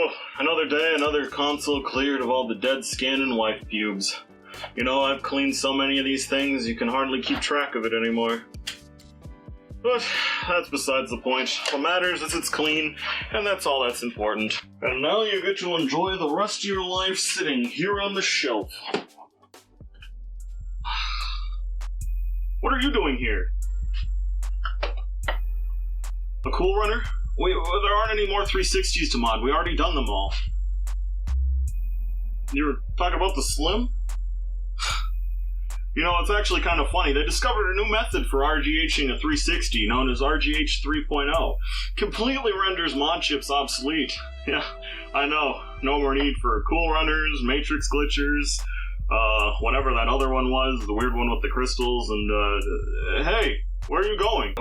Oh, another day, another console cleared of all the dead skin and wife pubes. You know, I've cleaned so many of these things, you can hardly keep track of it anymore. But that's besides the point. What matters is it's clean, and that's all that's important. And now you get to enjoy the rest of your life sitting here on the shelf. What are you doing here? A cool runner? Wait, there aren't any more 360s to mod. We already done them all. You were talking about the Slim? You know, it's actually kind of funny. They discovered a new method for RGHing a 360 known as RGH 3.0. Completely renders mod chips obsolete. Yeah, I know. No more need for cool runners, matrix glitchers, whatever that other one was, the weird one with the crystals, and, hey, where are you going?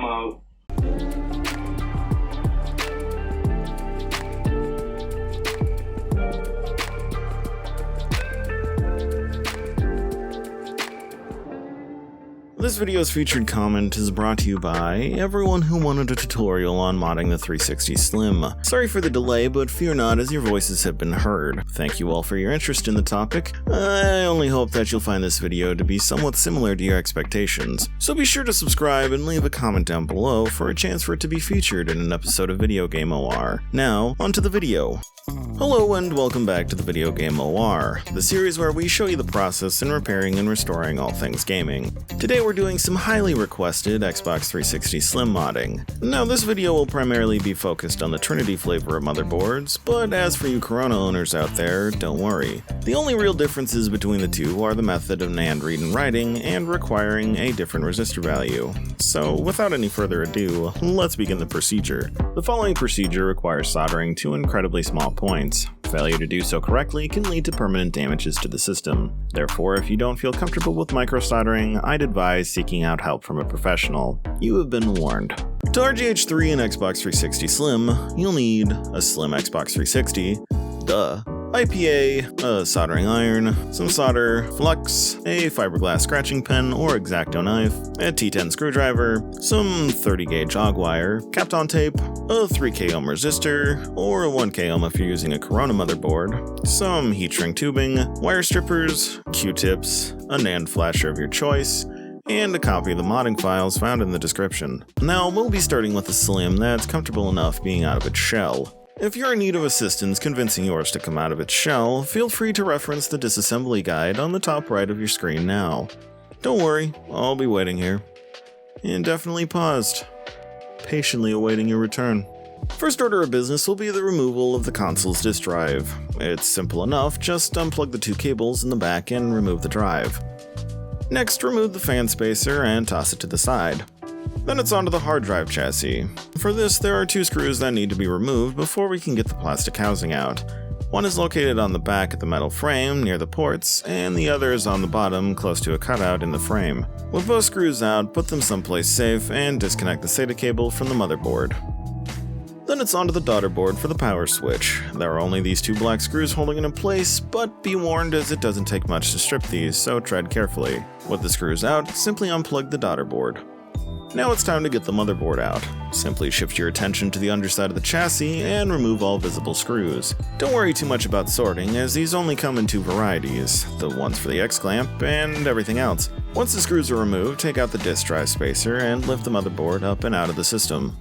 This video's featured comment is brought to you by everyone who wanted a tutorial on modding the 360 Slim. Sorry for the delay, but fear not, as your voices have been heard. Thank you all for your interest in the topic. I only hope that you'll find this video to be somewhat similar to your expectations. So be sure to subscribe and leave a comment down below for a chance for it to be featured in an episode of VideoGame O.R. Now, onto the video. Hello and welcome back to the VideoGame O.R, the series where we show you the process in repairing and restoring all things gaming. Today we're doing some highly requested Xbox 360 Slim modding. Now this video will primarily be focused on the Trinity flavor of motherboards, but as for you Corona owners out there, don't worry. The only real differences between the two are the method of NAND read and writing and requiring a different resistor value. So without any further ado, let's begin the procedure. The following procedure requires soldering two incredibly small points. Failure to do so correctly can lead to permanent damages to the system. Therefore, if you don't feel comfortable with micro-soldering, I'd advise seeking out help from a professional. You have been warned. To RGH3 and Xbox 360 Slim, you'll need a Slim Xbox 360, IPA, a soldering iron, some solder, flux, a fiberglass scratching pen or X-Acto knife, a T10 screwdriver, some 30 gauge AUG wire, Kapton tape, a 3K ohm resistor, or a 1K ohm if you're using a Corona motherboard, some heat shrink tubing, wire strippers, Q-tips, a NAND flasher of your choice, and a copy of the modding files found in the description. Now, we'll be starting with a Slim that's comfortable enough being out of its shell. If you're in need of assistance convincing yours to come out of its shell, feel free to reference the Disassembly guide on the top right of your screen now. Don't worry, I'll be waiting here. Indefinitely paused, patiently awaiting your return. First order of business will be the removal of the console's disk drive. It's simple enough, just unplug the two cables in the back and remove the drive. Next, remove the fan spacer and toss it to the side. Then it's onto the hard drive chassis. For this, there are two screws that need to be removed before we can get the plastic housing out. One is located on the back of the metal frame near the ports, and the other is on the bottom close to a cutout in the frame. With both screws out, put them someplace safe and disconnect the SATA cable from the motherboard. Then it's onto the daughter board for the power switch. There are only these two black screws holding it in place, but be warned as it doesn't take much to strip these, so tread carefully. With the screws out, simply unplug the daughter board. Now it's time to get the motherboard out. Simply shift your attention to the underside of the chassis and remove all visible screws. Don't worry too much about sorting, as these only come in two varieties, the ones for the X-clamp and everything else. Once the screws are removed, take out the disk drive spacer and lift the motherboard up and out of the system.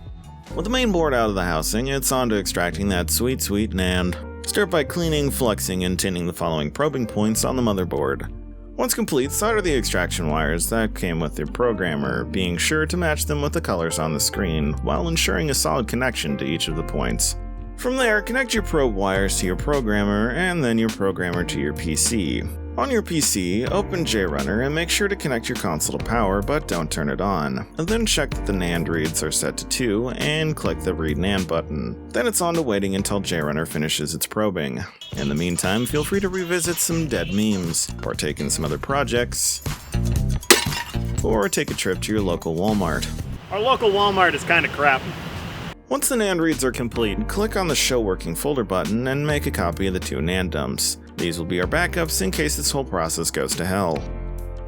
With the main board out of the housing, it's on to extracting that sweet NAND. Start by cleaning, fluxing, and tinning the following probing points on the motherboard. Once complete, solder the extraction wires that came with your programmer, being sure to match them with the colors on the screen, while ensuring a solid connection to each of the points. From there, connect your probe wires to your programmer, and then your programmer to your PC. On your PC, open JRunner and make sure to connect your console to power, but don't turn it on. And then check that the NAND reads are set to 2, and click the Read NAND button. Then it's on to waiting until JRunner finishes its probing. In the meantime, feel free to revisit some dead memes, partake in some other projects, or take a trip to your local Walmart. Our local Walmart is kinda crap. Once the NAND reads are complete, click on the Show Working Folder button and make a copy of the two NAND dumps. These will be our backups in case this whole process goes to hell.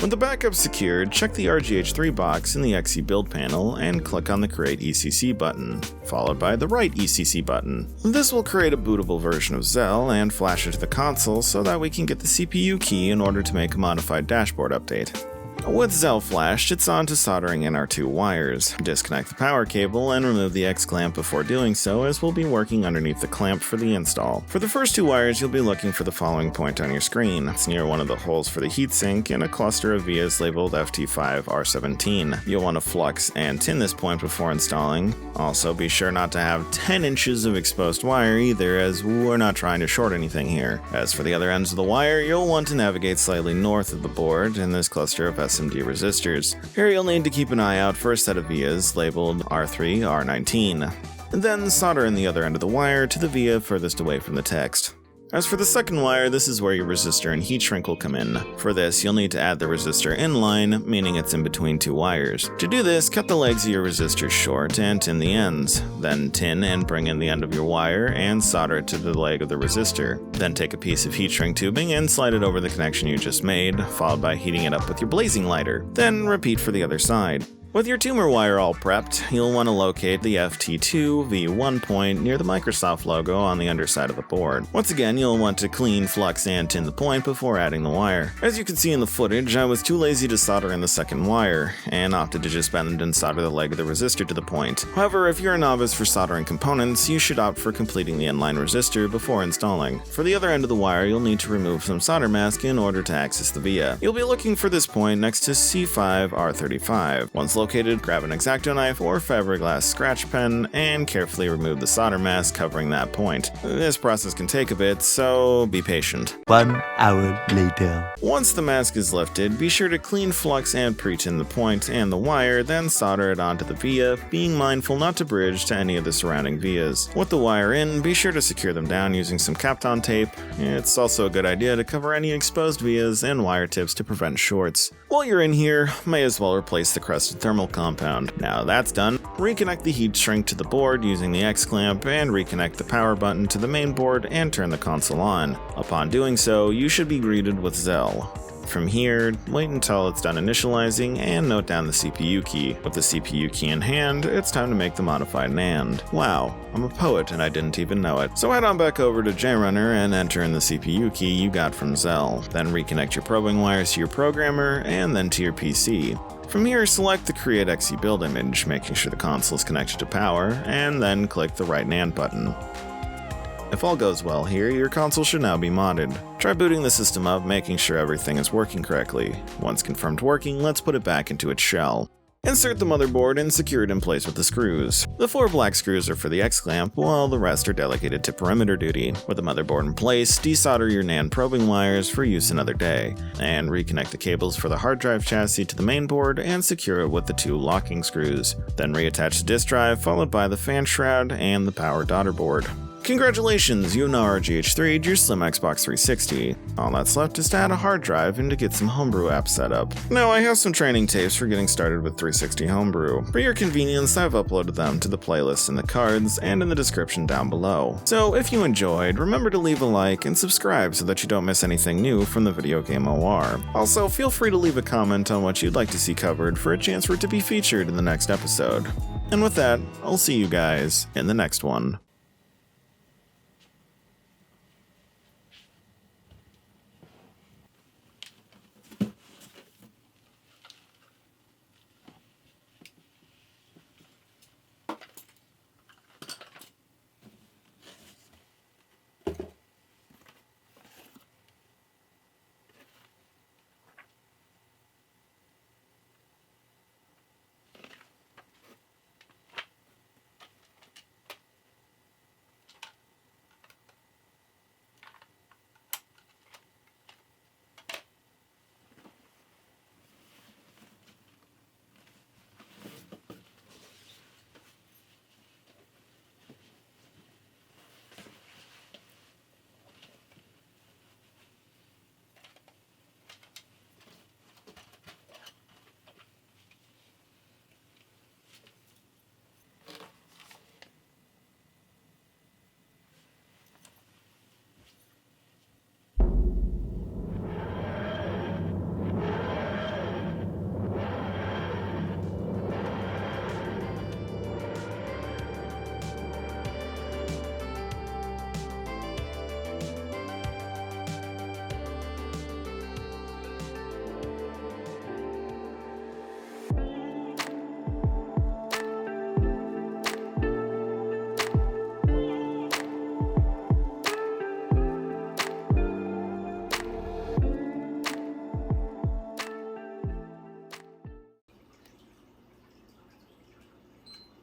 With the backup secured, check the RGH3 box in the XE build panel and click on the Create ECC button, followed by the Write ECC button. This will create a bootable version of Xell and flash it to the console so that we can get the CPU key in order to make a modified dashboard update. With Xell flashed, it's on to soldering in our 2 wires. Disconnect the power cable and remove the X clamp before doing so, as we'll be working underneath the clamp for the install. For the first 2 wires, you'll be looking for the following point on your screen. It's near one of the holes for the heatsink in a cluster of vias labeled FT5R17. You'll want to flux and tin this point before installing. Also, be sure not to have 10 inches of exposed wire either, as we're not trying to short anything here. As for the other ends of the wire, you'll want to navigate slightly north of the board in this cluster of SMD resistors. Here you'll need to keep an eye out for a set of vias labeled R3, R19. Then solder in the other end of the wire to the via furthest away from the text. As for the second wire, this is where your resistor and heat shrink will come in. For this, you'll need to add the resistor in line, meaning it's in between 2 wires. To do this, cut the legs of your resistor short and tin the ends. Then tin and bring in the end of your wire and solder it to the leg of the resistor. Then take a piece of heat shrink tubing and slide it over the connection you just made, followed by heating it up with your blazing lighter. Then repeat for the other side. With your tumor wire all prepped, you'll want to locate the FT2V1 point near the Microsoft logo on the underside of the board. Once again, you'll want to clean, flux, and tin the point before adding the wire. As you can see in the footage, I was too lazy to solder in the second wire, and opted to just bend and solder the leg of the resistor to the point. However, if you're a novice for soldering components, you should opt for completing the inline resistor before installing. For the other end of the wire, you'll need to remove some solder mask in order to access the via. You'll be looking for this point next to C5R35. Once located, grab an X-Acto knife or fiberglass scratch pen and carefully remove the solder mask covering that point. This process can take a bit, so be patient. 1 hour later. Once the mask is lifted, be sure to clean, flux, and pre-tin the point and the wire, then solder it onto the via, being mindful not to bridge to any of the surrounding vias. With the wire in, be sure to secure them down using some Kapton tape. It's also a good idea to cover any exposed vias and wire tips to prevent shorts. While you're in here, may as well replace the crusted thermal compound. Now that's done, reconnect the heat shrink to the board using the X clamp and reconnect the power button to the main board and turn the console on. Upon doing so, you should be greeted with Xell. From here, wait until it's done initializing and note down the CPU key. With the CPU key in hand, it's time to make the modified NAND. Wow, I'm a poet and I didn't even know it. So head on back over to JRunner and enter in the CPU key you got from Xell. Then reconnect your probing wires to your programmer and then to your PC. From here, select the Create XE build image, making sure the console is connected to power, and then click the Write NAND button. If all goes well here, your console should now be modded. Try booting the system up, making sure everything is working correctly. Once confirmed working, let's put it back into its shell. Insert the motherboard and secure it in place with the screws. The 4 black screws are for the X-clamp, while the rest are delegated to perimeter duty. With the motherboard in place, desolder your NAND probing wires for use another day, and reconnect the cables for the hard drive chassis to the main board and secure it with the 2 locking screws. Then reattach the disk drive, followed by the fan shroud and the power daughter board. Congratulations, you now RGH3'd your slim Xbox 360. All that's left is to add a hard drive and to get some Homebrew apps set up. Now, I have some training tapes for getting started with 360 Homebrew. For your convenience, I've uploaded them to the playlist in the cards and in the description down below. So if you enjoyed, remember to leave a like and subscribe so that you don't miss anything new from the VideoGame O.R. Also, feel free to leave a comment on what you'd like to see covered for a chance for it to be featured in the next episode. And with that, I'll see you guys in the next one.